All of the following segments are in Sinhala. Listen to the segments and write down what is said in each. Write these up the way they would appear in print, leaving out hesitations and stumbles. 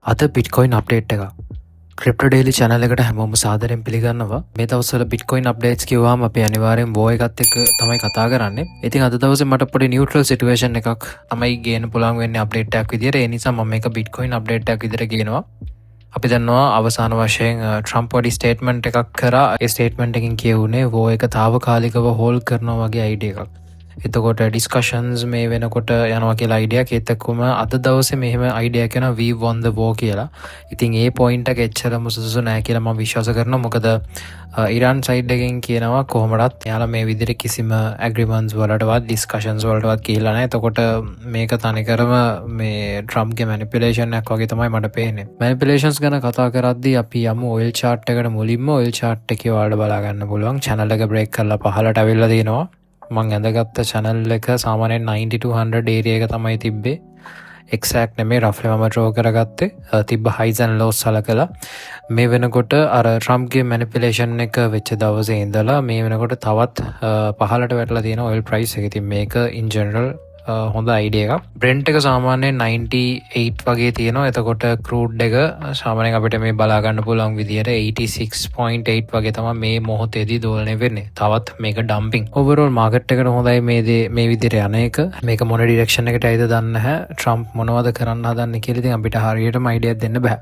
අද බිට්කොයින් අප්ඩේට් එක ක්‍රිප්ටෝ ඩේලි channel එකට හැමෝම සාදරයෙන් පිළිගන්නවා. මේ දවස්වල බිට්කොයින් අප්ඩේට්ස් කිව්වම අපි අනිවාර්යෙන් වෝ එකත් එක්ක තමයි කතා කරන්නේ. ඉතින් අද දවසේ මට පොඩි නියුට්‍රල් සිටුේෂන් එකක් තමයි ගේන්න පුළුවන් වෙන්නේ අප්ඩේට් එකක් විදියට. ඒ නිසා මම මේක බිට්කොයින් අප්ඩේට් එකක් විදියට ගේනවා. අපි දන්නවා අවසාන වශයෙන් ට්‍රම්ප් වඩි ස්ටේට්මන්ට් එකක් කරා. ඒ ස්ටේට්මන්ට් එකකින් කියවුනේ වෝ එක తాවකාලිකව හෝල්ඩ් කරනවා වගේ අයිඩියා එකක්. එතකොට ඩිස්කෂන්ස් මේ වෙනකොට යනවා කියලා අයිඩියක් එතකොම අද දවසේ මෙහෙම අයිඩියක් එනවා we won the war කියලා. ඉතින් ඒ පොයින්ට් එක එච්චරම සුදුසු නෑ කියලා මම විශ්වාස කරනවා. මොකද ඉරාන් සයිඩ් එකෙන් කියනවා කොහොමදත් යාලා මේ විදිහට කිසිම ඇග්‍රීමන්ට්ස් වලටවත් ඩිස්කෂන්ස් වලටවත් කියලා නෑ. එතකොට මේක තනිකරම මේ ට්‍රම්ප්ගේ මැනිපියුලේෂන් එකක් වගේ තමයි මට පේන්නේ. මැනිපියුලේෂන්ස් ගැන කතා කරද්දී අපි යමු ඔයිල් chart එකට. මුලින්ම ඔයිල් chart එකේ ඔයාලට බලා ගන්න පුළුවන් channel එක break කරලා පහළට අවිල්ලා තියෙනවා. මං ඇඳගත්ත channel එක සාමාන්‍යයෙන් 90-100 area එක තමයි තිබ්බේ. එක්සැක්ට් නෙමෙයි රෆ්ලි මම ඩ්‍රෝ කරගත්තේ. තිබ්බ highs and lows සලකලා මේ වෙනකොට අර ට්‍රම්ප්ගේ මැනිපියුලේෂන් එක වෙච්ච දවසේ ඉඳලා මේ වෙනකොට තවත් පහළට වැටලා තියෙන oil price එක. ඉතින් මේක in general හොඳ අයිඩියා එකක්. Brent එක සාමාන්‍යයෙන් 98 වගේ තියෙනවා. එතකොට crude එක සාමාන්‍යයෙන් අපිට මේ බලා ගන්න පුළුවන් විදියට 86.8 වගේ තමයි මේ මොහොතේදී දෝලණය වෙන්නේ. තවත් මේක dumping. overall market එකට හොඳයි මේ විදියට යන එක. මේක මොන direction එකට ඇයිද දන්නේ නැහැ. Trump මොනවද කරන්න හදන්නේ කියලා ඉතින් අපිට හරියටම අයිඩියක් දෙන්න බෑ.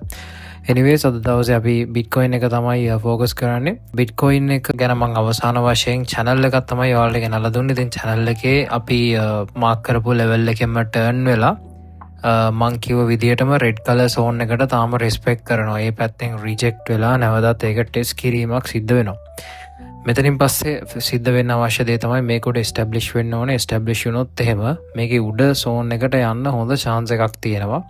anyways අද දවසේ අපි බිට්කොයින් එක තමයි ෆෝකස් කරන්නේ. බිට්කොයින් එක ගැන මම අවසාන වශයෙන් channel එකක් තමයි ඔයාලට ගෙනල්ලා දුන්නේ. ඉතින් channel එකේ අපි මාක් කරපු level එකෙන්ම turn වෙලා මං කිව්ව විදිහටම red color zone එකට තාම respect කරනවා. ඒ පැත්තෙන් reject වෙලා නැවතත් ඒක test කිරීමක් සිද්ධ වෙනවා. මෙතනින් පස්සේ සිද්ධ වෙන්න අවශ්‍ය දේ තමයි මේක උඩ establish වෙන්න ඕනේ. establish වුණොත් එහෙම මේකේ උඩ zone එකට යන්න හොඳ chance එකක් තියෙනවා.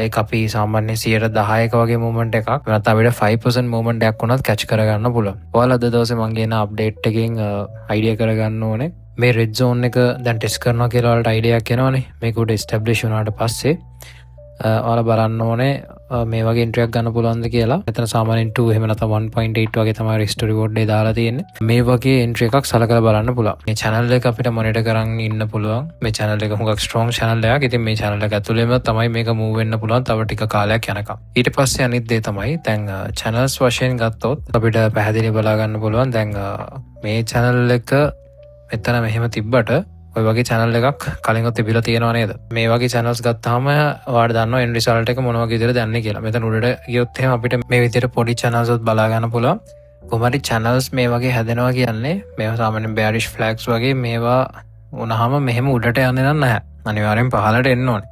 ඒක අපි සාමාන්‍ය 10% වගේ මූවමන්ට් එකක් නැත්නම් අපිට 5% මූවමන්ට් එකක් වුණත් කැච් කරගන්න පුළුවන්. ඔයාලා අද දවසේ මම ගෙන අප්ඩේට් එකකින් අයිඩියා කරගන්න ඕනේ. මේ රෙඩ් zone එක දැන් ටෙස්ට් කරනවා කියලා ඔයාලට අයිඩියාවක් එනවනේ. මේක උඩ එස්ටැබ්ලිෂ් වුණාට පස්සේ ඔයාලා බලන්න ඕනේ මේ වගේ එන්ට්‍රි එකක් ගන්න පුළුවන්ද කියලා. මෙතන සාමාන්‍යයෙන් 2 එහෙම නැත්නම් 1.8 වගේ තමයි රිස්ටෝ රිවෝඩ් එක දාලා තියෙන්නේ. මේ වගේ එන්ට්‍රි එකක් සලකලා බලන්න පුළුවන්. මේ channel එක අපිට මොනිටර් කරන් ඉන්න පුළුවන්. මේ channel එක හුඟක් strong channel එකක්. ඉතින් මේ channel එක ඇතුළේම තමයි මේක move වෙන්න පුළුවන් තව ටික කාලයක් යනකම්. ඊට පස්සේ අනිත් දේ තමයි දැන් channels වශයෙන් ගත්තොත් අපිට පැහැදිලිව බලා ගන්න පුළුවන්. දැන් මේ channel එක මෙතන මෙහෙම තිබ්බට ඔය වගේ channel එකක් කලින්වත් තිබිලා තියෙනව නේද? මේ වගේ channels ගත්තාම ඔයාලා දන්නවා end result එක මොන වගේ විදිහට දැන්නේ කියලා. මෙතන උඩට ගියොත් එහෙම අපිට මේ විදිහට පොඩි channels උත් බලා ගන්න පුළුවන්. කොහොමද channels මේ වගේ හැදෙනවා කියන්නේ මේවා සාමාන්‍යයෙන් bearish flags වගේ මේවා වුණාම මෙහෙම උඩට යන්නේ නැහැ. අනිවාර්යෙන් පහළට එන්න ඕනේ.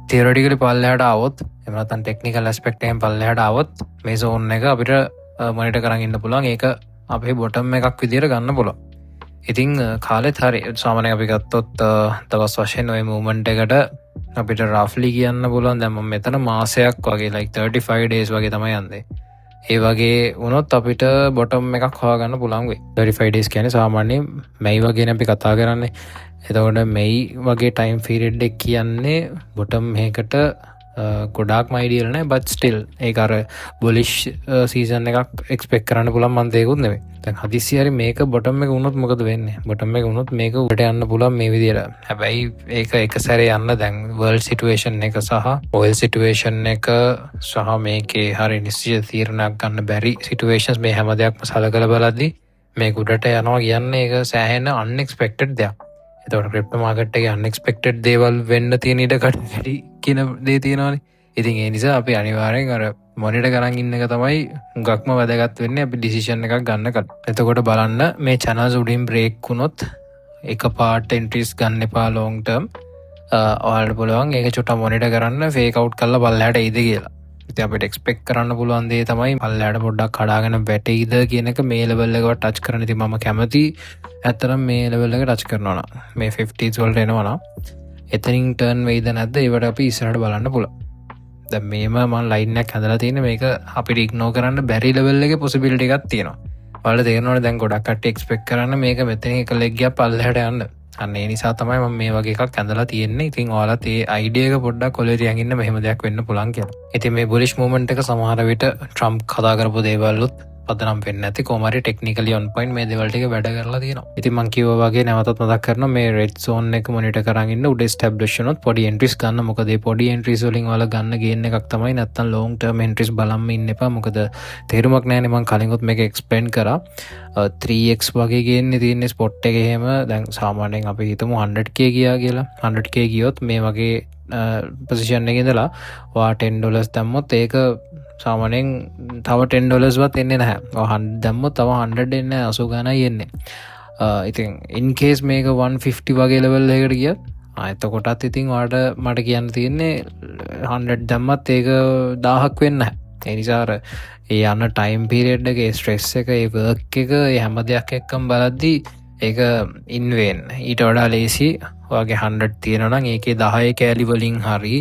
theoretically පල්ලෙහාට ආවොත් එහෙම නැත්නම් technical aspect එකෙන් පල්ලෙහාට ආවොත් මේ zone එක අපිට monitor කරන් ඉන්න පුළුවන්. ඒක අපේ bottom එකක් විදිහට ගන්න පුළුවන්. ඉතින් කාලෙත් හරි සාමාන්‍යයෙන් අපි ගත්තොත් දවස් වශයෙන් ওই මූවමන්ට් එකට අපිට රෆ්ලි කියන්න පුළුවන් දැන් මම මෙතන මාසයක් වගේ like 35 days වගේ තමයි යන්නේ. ඒ වගේ වුණොත් අපිට බොටම් එකක් හොයාගන්න පුළුවන් වෙයි. 35 days කියන්නේ සාමාන්‍යයෙන් May වගේනේ අපි කතා කරන්නේ. එතකොට May වගේ time period එක කියන්නේ බොටම් එකකට ගොඩාක්ම ideal නෑ but still ඒක අර bullish season එකක් expect කරන්න පුළුවන් මන් දෙයක්වත් නෙමෙයි. දැන් හදිස්සි හරි මේක bottom එක වුණොත් මොකද වෙන්නේ? bottom එක වුණොත් මේක උඩට යන්න පුළුවන් මේ විදියට. හැබැයි ඒක එක සැරේ යන්න දැන් world situation එක සහ oil situation එක සහ මේකේ හරි නිශ්චිත තීරණයක් ගන්න බැරි situations මේ හැම දෙයක්ම සලකලා බලද්දී මේක උඩට යනවා කියන්නේ ඒක සෑහෙන unexpected දෙයක්. එතකොට ක්‍රිප්ටෝ මාකට් එකේ unexpected දේවල් වෙන්න තියෙන ඉඩ කඩ කියන දේ තියෙනවානේ. ඉතින් ඒ නිසා අපි අනිවාර්යෙන් අර මොනිටර් කරන් ඉන්න එක තමයි හුඟක්ම වැදගත් වෙන්නේ අපි ඩිසිෂන් එකක් ගන්නකොට. එතකොට බලන්න මේ channels උඩින් break වුණොත් එකපාරට entries ගන්න එපා long term. ඔයාලට පුළුවන් ඒක චුට්ටක් මොනිටර් කරන්න fake out කරලා බලහැට එයිද කියලා. ඉතින් අපිට expect කරන්න පුළුවන් දේ තමයි පල්ලයට පොඩ්ඩක් කඩාගෙන වැටෙයිද කියන එක මේ level එකකට touch කරන්න. ඉතින් මම කැමති ඇත්තටම මේ level එක touch කරනවා නම් මේ 50s වලට එනවා නම් එතනින් turn වෙයිද නැද්ද ඒවට අපි ඉස්සරහට බලන්න පුළුවන්. දැන් මේම මම line එකක් හදලා තියෙන්නේ මේක අපිට ignore කරන්න බැරි level එකේ possibility එකක් තියෙනවා. ඔයාලා තේරෙනවනේ දැන් ගොඩක් කට්ටිය expect කරන්න මේක මෙතනින් එක leg එකක් පල්ලයට යන්න. අන්න ඒ නිසා තමයි මම මේ වගේ එකක් ඇඳලා තියෙන්නේ. ඉතින් ඔයාලත් ඒ අයිඩියා එක පොඩ්ඩක් කොලරියන් ඉන්න මෙහෙම දෙයක් වෙන්න පුළුවන් කියලා. ඉතින් මේ bullish movement එක සමහර විට ට්‍රම්ප් කතා කරපු දේවල්ුත් පදනම් වෙන්නේ නැති කොහොම හරි ටෙක්නිකලි ඔන් පොයින්ට් මේ දේවල් ටික වැඩ කරලා තියෙනවා. ඉතින් මම කිව්වා වගේ නැවතත් මතක් කරනවා මේ රෙඩ් zone එක මොනිටර් කරන් ඉන්න උඩ එස්ටැබ්ලිෂ් වුණොත් පොඩි එන්ට්‍රීස් ගන්න. මොකද මේ පොඩි එන්ට්‍රීස් වලින් ඔයාලා ගන්න ගේන් එකක් තමයි නැත්තම් ලොන්ග් ටර්ම් එන්ට්‍රීස් බලන්න ඉන්න එපා. මොකද තේරුමක් නැහැනේ. මම කලින්වත් මේක එක්ස්ප්ලেইন කරා. 3x වගේ ගේන්නේ තියෙන්නේ ස්පොට් එකේ. එහෙම දැන් සාමාන්‍යයෙන් අපි හිතමු 100k ගියා කියලා. 100k ගියොත් මේ වගේ පොසිෂන් එකේ ඉඳලා ඔයා $10 දැම්මොත් ඒක සාමාන්‍යයෙන් තව $10 වත් එන්නේ නැහැ. ඔය දැම්මොත් තව 100 එන්නේ නැහැ. 80 ගණනයි එන්නේ. ඉතින් in case මේක 150 වගේ level එකකට ගියත් එතකොටත් ඉතින් ඔයාලට මට කියන්න තියෙන්නේ 100 දැම්මත් ඒක 1000ක් වෙන්නේ නැහැ. ඒ නිසා අර ඒ යන ටයිම් පීරියඩ් එකේ ස්ට්‍රෙස් එක, ඒ වර්ක් එක, ඒ හැම දෙයක් එක්කම බලද්දි ඒක ඉන් වෙන්න ඊට වඩා ලේසි. ඔයාගේ 100 තියෙනවා නම් ඒකේ 10 කෑලි වලින් හරි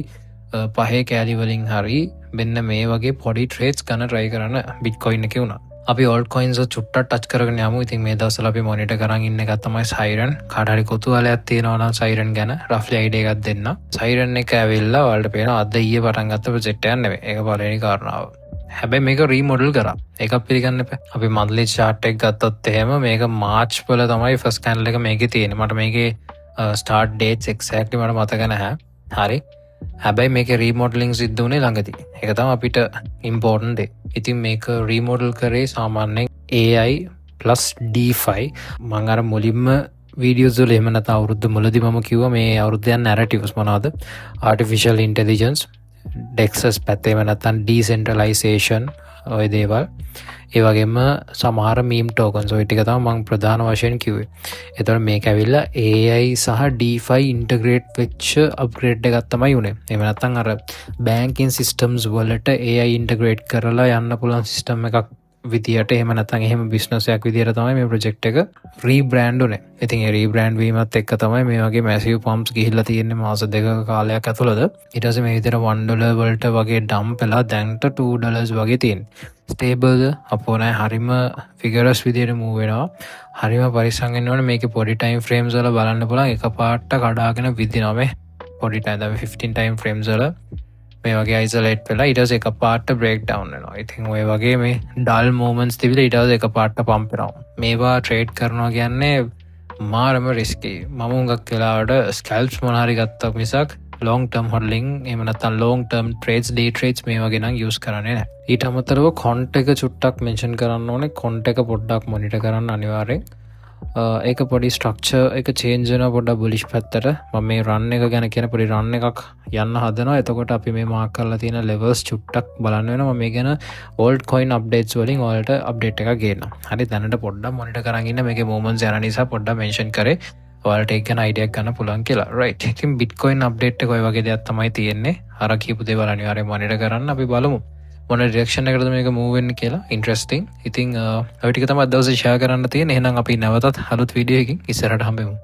5 කෑලි වලින් හරි මෙන්න මේ වගේ පොඩි ට්‍රේඩ්ස් ගන්න try කරන්න බිට්කොයින් එකේ උනා. අපි ඕල්ට් කොයින්ස් චුට්ටක් ටච් කරගෙන යමු. ඉතින් මේ දවස්වල අපි මොනිටර් කරන් ඉන්න එක තමයි සයිරන්. කාට හරි කුතුහලයක් තියෙනවා නම් සයිරන් ගැන රෆ්ලි අයිඩියා එකක් දෙන්න. සයිරන් එක ඇවිල්ලා ඔයාලට පේනවා අද ඊයේ පටන් ගත්ත ප්‍රොජෙක්ට් එකක් නෙවෙයි. ඒක පළවෙනි කාරණාව. හැබැයි මේක රීමොඩල් කරා. ඒකක් පිළිගන්න එපා. අපි monthly chart එක ගත්තොත් එහෙම මේක මාර්ච් වල තමයි ෆස්ට් කැන්ඩල් එක මේකේ තියෙන්නේ. මට මේකේ start dates exactly මට මතක නැහැ. හරි. හැබැයි මේක රීමෝඩලිං සිද්ධ වුණේ ළඟදී. ඒක තමයි අපිට ඉම්පෝර්ටන්ට් දේ. ඉතින් මේක රීමෝඩල් කරේ සාමාන්‍යයෙන් AI plus DeFi. මම අර මුලින්ම වීඩියෝස් වල එහෙම නැත්නම් අවුරුද්ද මුලදී මම කිව්වා මේ අවුරුද්ද යන නැරටිව්ස් මොනවද? Artificial Intelligence, DEXs පැත්තේ එහෙම නැත්නම් Decentralization ඔය දේවල්. ඒ වගේම සමහර මීම් ටෝකන්ස් ඔය ටික තමයි මම ප්‍රධාන වශයෙන් කිව්වේ. එතකොට මේක ඇවිල්ලා AI සහ DeFi ඉන්ටග්‍රේට් වෙච්ච අප්ග්‍රේඩ් එකක් තමයි උනේ. එහෙම නැත්නම් අර බැංකින් සිස්ටම්ස් වලට AI ඉන්ටග්‍රේට් කරලා යන්න පුළුවන් සිස්ටම් එකක් විදියට එහෙම නැත්නම් එහෙම බිස්නස් එකක් විදියට තමයි මේ ප්‍රොජෙක්ට් එක රීබ්‍රෑන්ඩ් උනේ. ඉතින් ඒ රීබ්‍රෑන්ඩ් වීමත් එක්ක තමයි මේ වගේ මැසිව් පම්ප්ස් ගිහිල්ලා තියෙන්නේ මාස දෙකක කාලයක් ඇතුළත. ඊට පස්සේ මේ විදියට $1 වලට වගේ ඩම්ප් වෙලා දැන්ට $2 වගේ තියෙන්නේ. ස්ටේබල්ද අපෝ නෑ. හරිම ෆිගරස් විදියට මූව් වෙනවා. හරිම පරිස්සම් වෙන්න ඕනේ. මේකේ පොඩි ටයිම් ෆ්‍රේම්ස් වල බලන්න පුළුවන් එකපාරට කඩාගෙන විදිනවා මේ පොඩි ටයිම් 15 ටයිම් ෆ්‍රේම්ස් වල මේ වගේ අයිසොලේට් වෙලා ඊට පස්සේ එකපාරට බ්‍රේක් ඩවුන් වෙනවා. ඉතින් ඔය වගේ මේ ඩල් මොමන්ට්ස් තිබිලා ඊට පස්සේ එකපාරට පම්ප් වෙනවා. මේවා ට්‍රේඩ් කරනවා කියන්නේ මාරම රිස්කි. මම හුඟක් වෙලාවට ස්කැල්ප්ස් මොන හරි ගත්තා මිසක් long term hodling එහෙම නැත්නම් long term trades, day trades මේ වගේ නම් use කරන්නේ නැහැ. ඊට අමතරව quant එක චුට්ටක් mention කරන්න ඕනේ. quant එක පොඩ්ඩක් monitor කරන්න අනිවාර්යෙන්. ඒක පොඩි ස්ට්‍රක්චර් එක චේන්ජ් වෙනවා පොඩ්ඩක් බුලිෂ් පැත්තට. මම මේ රන් එක ගැන කියන පොඩි රන් එකක් යන්න හදනවා. එතකොට අපි මේ මාක් කරලා තියෙන levels චුට්ටක් බලන්න වෙනවා. මම මේ ගැන old coin updates වලින් ඔයාලට update එකක් ගේන්නම්. හරි දැනට පොඩ්ඩක් monitor කරන් ඉන්න. මේකේ movements යන නිසා පොඩ්ඩක් mention කරේ. ඔයාලට ඒක ගැන idea එකක් ගන්න පුළුවන් කියලා. right. ඉතින් bitcoin update එක ඔය වගේ දෙයක් තමයි තියෙන්නේ. අර කියපු දේවල් අනිවාර්යෙන් monitor කරන්න. අපි බලමු මොන ඩිරෙක්ෂන් එකටද මේක මූව් වෙන්නේ කියලා. ඉන්ටරෙස්ටිං. ඉතින් ඔය ටික තමයි අද දවසේ ෂෙයා කරන්න තියෙන්නේ. එහෙනම් අපි නැවතත් අලුත් වීඩියෝ එකකින් ඉස්සරහට හම්බෙමු.